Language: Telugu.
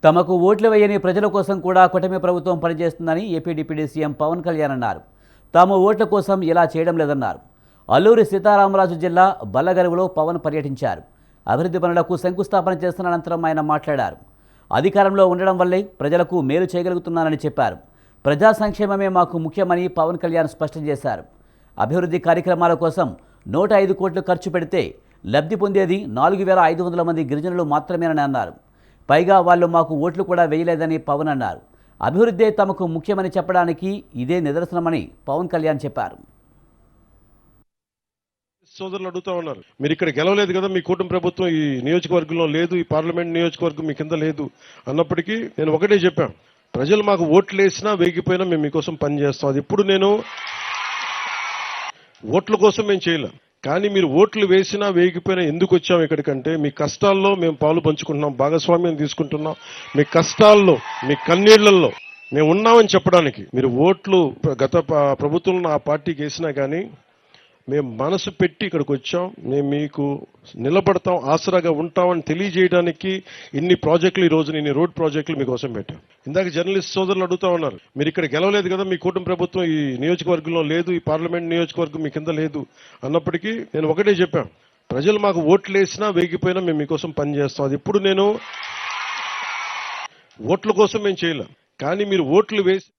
తమకు ఓట్లు వేయని ప్రజల కోసం కూడా కూటమి ప్రభుత్వం పనిచేస్తుందని AP deputy CM Pawan Kalyan అన్నారు. తాము ఓట్ల కోసం ఇలా చేయడం లేదన్నారు. అల్లూరి సీతారామరాజు జిల్లా బల్లగరువులో పవన్ పర్యటించారు. అభివృద్ధి పనులకు శంకుస్థాపన చేస్తున్న అనంతరం ఆయన మాట్లాడారు. అధికారంలో ఉండడం వల్లే ప్రజలకు మేలు చేయగలుగుతున్నానని చెప్పారు. ప్రజా సంక్షేమమే మాకు ముఖ్యమని పవన్ కళ్యాణ్ స్పష్టం చేశారు. అభివృద్ధి కార్యక్రమాల కోసం 105 కోట్లు ఖర్చు పెడితే లబ్ధి పొందేది 4,500 మంది గిరిజనులు మాత్రమేనని అన్నారు. పైగా వాళ్ళు మాకు ఓట్లు కూడా వేయలేదని పవన్ అన్నారు. అభివృద్ధే తమకు ముఖ్యమని చెప్పడానికి ఇదే నిదర్శనమని పవన్ కళ్యాణ్ చెప్పారు. సోదరులు అడుగుతా ఉన్నారు, మీరు ఇక్కడ గెలవలేదు కదా, మీ కూటమి ప్రభుత్వం ఈ నియోజకవర్గంలో లేదు, ఈ పార్లమెంట్ నియోజకవర్గం మీ కింద లేదు అన్నప్పటికీ నేను ఒకటే చెప్పాను, ప్రజలు మాకు ఓట్లు వేసినా వేగిపోయినా మేము మీకోసం పనిచేస్తాం. అది ఇప్పుడు నేను ఓట్ల కోసం మేము చేయలేం, కానీ మీరు ఓట్లు వేసినా వేగిపోయినా ఎందుకు వచ్చాం ఇక్కడికంటే మీ కష్టాల్లో మేము పాలు పంచుకుంటున్నాం, భాగస్వామ్యం తీసుకుంటున్నాం. మీ కష్టాల్లో మీ కన్నీళ్లలో మేము ఉన్నామని చెప్పడానికి. మీరు ఓట్లు గత ప్రభుత్వంలో ఆ పార్టీకి వేసినా కానీ మేము మనసు పెట్టి ఇక్కడికి వచ్చాం, మేము మీకు నిలబడతాం, ఆసరాగా ఉంటామని తెలియజేయడానికి ఇన్ని ప్రాజెక్టులు, ఈ రోజు ఇన్ని రోడ్ ప్రాజెక్టులు మీకోసం పెట్టాం. ఇందాక జర్నలిస్ట్ సోదరులు అడుగుతా ఉన్నారు, మీరు ఇక్కడ గెలవలేదు కదా, మీ కూటమి ప్రభుత్వం ఈ నియోజకవర్గంలో లేదు, ఈ పార్లమెంట్ నియోజకవర్గం మీ కింద లేదు అన్నప్పటికీ నేను ఒకటే చెప్పాను, ప్రజలు మాకు ఓట్లు వేసినా వేగిపోయినా మేము మీకోసం పనిచేస్తాం. అది ఇప్పుడు నేను ఓట్ల కోసం మేము చేయలేం, కానీ మీరు ఓట్లు వేసి